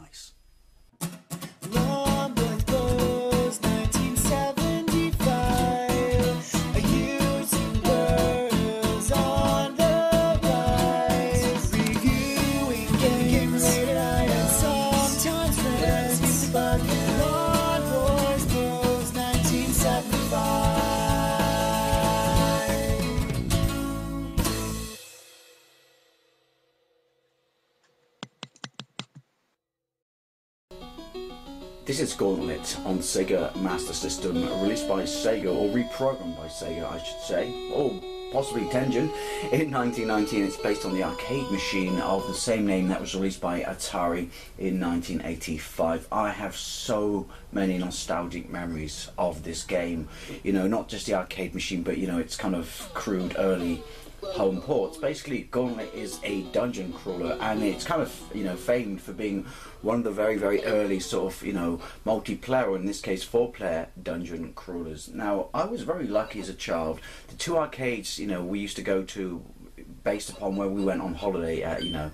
nice. Long with clothes, 1975. A using words on the rise. Reviewing games late at night and sometimes friends used to bug you. Long boys clothes, 1975. This is Gauntlet on SEGA Master System, released by SEGA, or reprogrammed by SEGA I should say, or possibly Tengen, in 1990, and it's based on the arcade machine of the same name that was released by Atari in 1985. I have so many nostalgic memories of this game, you know, not just the arcade machine, but you know, it's kind of crude early home ports. Basically, Gauntlet is a dungeon crawler, and it's kind of, you know, famed for being one of the very, very early sort of, you know, multiplayer, or in this case 4-player dungeon crawlers. Now, I was very lucky as a child. The two arcades, you know, we used to go to based upon where we went on holiday at, you know,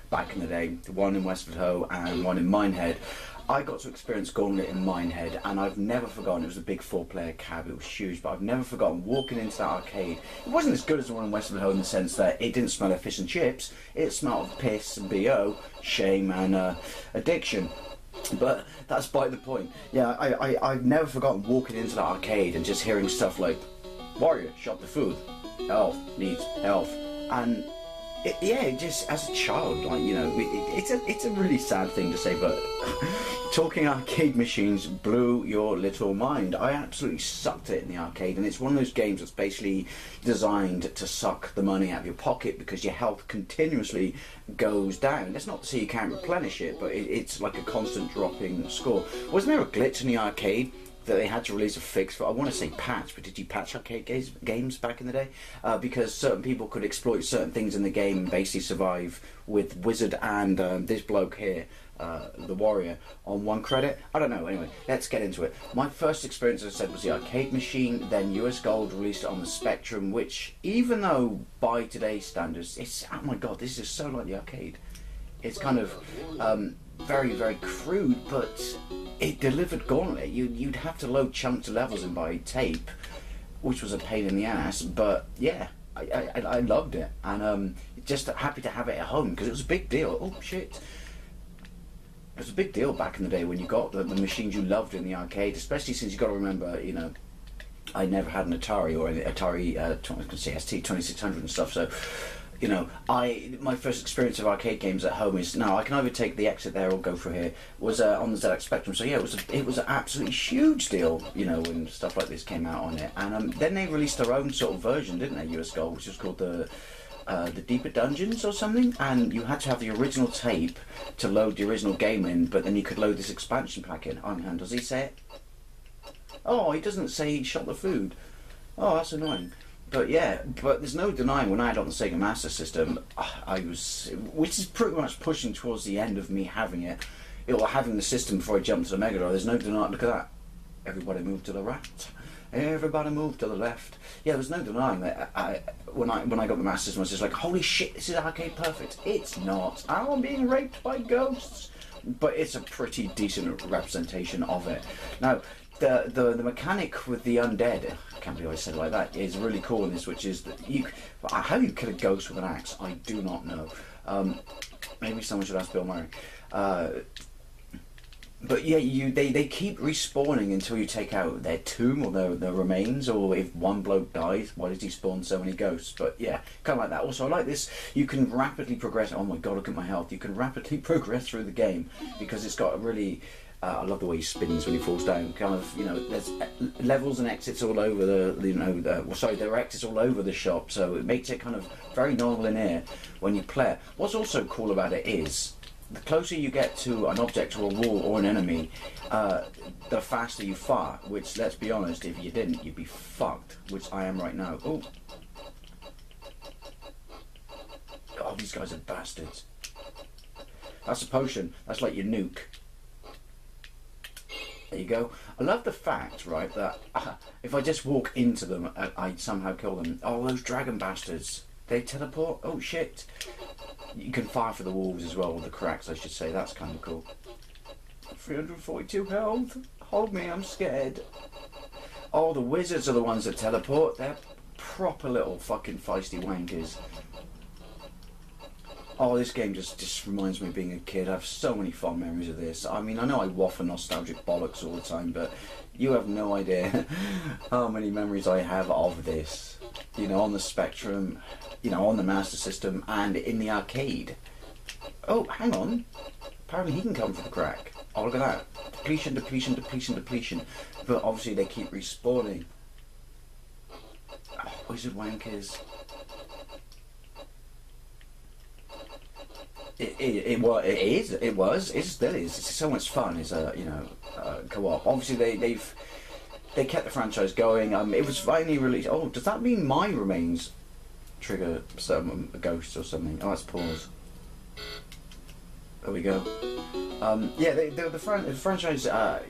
back in the day, the one in Westford Ho and one in Minehead. I got to experience Gauntlet in Minehead, and I've never forgotten. It was a big 4-player cab, it was huge, but I've never forgotten walking into that arcade. It wasn't as good as the one in Westford Ho in the sense that it didn't smell of fish and chips, it smelled of piss and BO, shame and addiction. But that's by the point. Yeah, I've never forgotten walking into that arcade and just hearing stuff like, "Warrior, shop the food, elf needs health," and it just, as a child, like, you know, it's a really sad thing to say, but talking arcade machines blew your little mind. I absolutely sucked it in the arcade, and it's one of those games that's basically designed to suck the money out of your pocket because your health continuously goes down. That's not to say you can't replenish it, but it's like a constant dropping score. Wasn't there a glitch in the arcade that they had to release a fix for? I want to say patch, but did you patch arcade games back in the day? Because certain people could exploit certain things in the game and basically survive with Wizard and this bloke here, the Warrior, on 1 credit. I don't know, anyway, let's get into it. My first experience, as I said, was the arcade machine, then US Gold released it on the Spectrum, which, even though by today's standards, it's, oh my god, this is so like the arcade. It's kind of very, very crude, but it delivered Gauntlet. You'd have to load chunks of levels in by tape, which was a pain in the ass, but yeah, I loved it, and just happy to have it at home, because it was a big deal. Oh shit. It was a big deal back in the day when you got the machines you loved in the arcade, especially since you got to remember, you know, I never had an Atari or an Atari ST 2600 and stuff, so you know, my first experience of arcade games at home is, now I can either take the exit there or go through here, was on the ZX Spectrum. So yeah, it was an absolutely huge deal, you know, when stuff like this came out on it. And then they released their own sort of version, didn't they, US Gold, which was called the Deeper Dungeons or something, and you had to have the original tape to load the original game in, but then you could load this expansion pack in. Oh man, does he say it? Oh, he doesn't say he shot the food. Oh, that's annoying. But yeah, but there's no denying when I had it on the SEGA Master System, I was, which is pretty much pushing towards the end of me having it, or having the system before I jumped to the Mega Drive. There's no denying, look at that. Everybody move to the right. Everybody move to the left. Yeah, there's no denying that when I got the Master System, I was just like, holy shit, this is arcade perfect. It's not. I'm being raped by ghosts. But it's a pretty decent representation of it. Now, the mechanic with the undead, I can't believe I said it like that, is really cool in this, which is that how you kill a ghost with an axe, I do not know. Maybe someone should ask Bill Murray. But yeah, they keep respawning until you take out their tomb or their remains, or if one bloke dies, why does he spawn so many ghosts? But yeah, kind of like that. Also, I like this, you can rapidly progress, oh my god, look at my health, you can rapidly progress through the game, because it's got a really, I love the way he spins when he falls down, kind of, you know, there's levels and exits all over the, you know, there are exits all over the shop, so it makes it kind of very non-linear when you play it. What's also cool about it is, the closer you get to an object or a wall or an enemy, the faster you fire, which, let's be honest, if you didn't, you'd be fucked, which I am right now. Oh, oh, these guys are bastards. That's a potion, that's like your nuke. There you go. I love the fact, right, that if I just walk into them, I somehow kill them. Oh, those dragon bastards. They teleport? Oh shit. You can fire for the walls as well, or the cracks I should say, that's kind of cool. 342 health. Hold me, I'm scared. Oh, the wizards are the ones that teleport. They're proper little fucking feisty wankers. Oh, this game just reminds me of being a kid. I have so many fond memories of this. I mean, I know I waffle nostalgic bollocks all the time, but you have no idea how many memories I have of this. You know, on the Spectrum, you know, on the Master System, and in the arcade. Oh, hang on. Apparently he can come for the crack. Oh, look at that. Depletion, depletion, depletion, depletion. But obviously they keep respawning. Oh, wizard wankers. It still is. It's so much fun. It's a, you know, co-op. Obviously they kept the franchise going. It was finally released. Oh, does that mean my remains trigger a ghost or something? Oh, let's pause. There we go. Yeah, the franchise.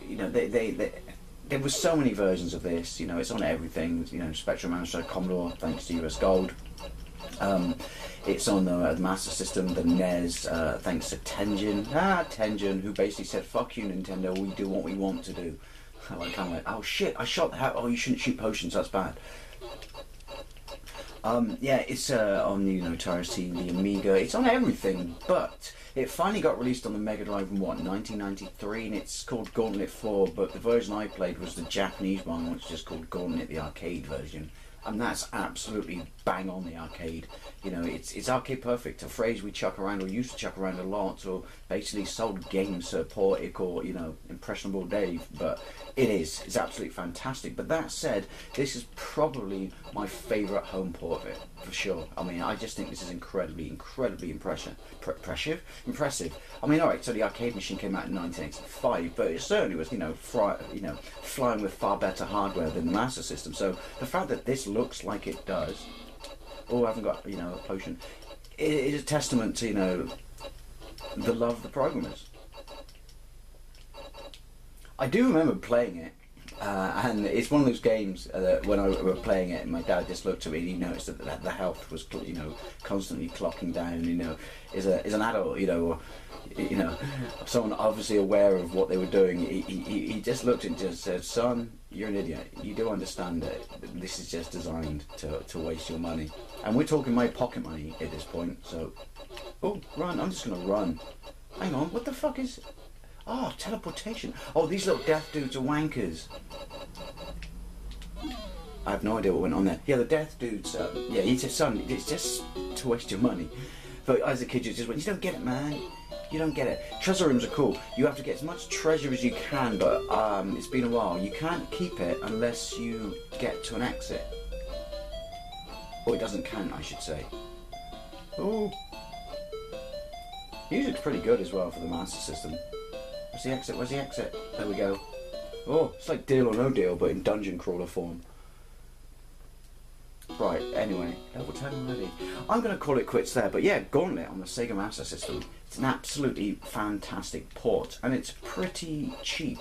You know, there was so many versions of this. You know, it's on everything. You know, Spectrum, Amstrad, Commodore, thanks to US Gold. It's on the Master System, the NES, thanks to Tenjin, who basically said, "Fuck you, Nintendo. We do what we want to do." Like, kind of like, oh shit, I shot the hat. Oh, you shouldn't shoot potions. That's bad. Yeah, it's on the, you know, Atari, the Amiga. It's on everything, but it finally got released on the Mega Drive in what, 1993, and it's called Gauntlet 4. But the version I played was the Japanese one, which is just called Gauntlet, the arcade version. And that's absolutely bang on the arcade. You know, it's arcade perfect. A phrase we chuck around, or used to chuck around a lot, or basically sold games to poetic or, you know, impressionable Dave. But it's absolutely fantastic. But that said, this is probably my favourite home port of it, for sure. I mean, I just think this is incredibly impressive. I mean, alright, so the arcade machine came out in 1985, but it certainly was, you know, flying with far better hardware than the Master System. So the fact that this looks like it does, oh, I haven't got, you know, a potion, it is a testament to, you know, the love of the programmers. I do remember playing it, and it's one of those games that when I was playing it, my dad just looked at me and he noticed that the health was, you know, constantly clocking down. You know, as an adult, you know, or, you know, someone obviously aware of what they were doing, he just looked and just said, "Son, you're an idiot. You do understand that this is just designed to waste your money." And we're talking my pocket money at this point. So, oh, run! I'm just gonna run. Hang on, what the fuck is? Oh, teleportation. Oh, these little death dudes are wankers. I have no idea what went on there. Yeah, the death dudes, yeah, he said, "Son, it's just to waste your money." But as a kid, you just went, "You don't get it, man. You don't get it." Treasure rooms are cool. You have to get as much treasure as you can, but it's been a while. You can't keep it unless you get to an exit. Or it doesn't count, I should say. Oh. Music's pretty good as well for the Master System. Where's the exit? Where's the exit? There we go. Oh, it's like Deal or No Deal, but in dungeon crawler form. Right, anyway, level 10 already. I'm going to call it quits there, but yeah, Gauntlet on the Sega Master System. It's an absolutely fantastic port, and it's pretty cheap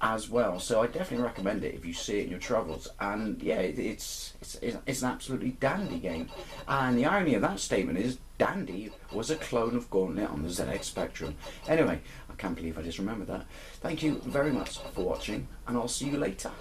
as well, so I definitely recommend it if you see it in your travels. And yeah, it's an absolutely dandy game. And the irony of that statement is Dandy was a clone of Gauntlet on the ZX Spectrum. Anyway, I can't believe I just remembered that. Thank you very much for watching, and I'll see you later.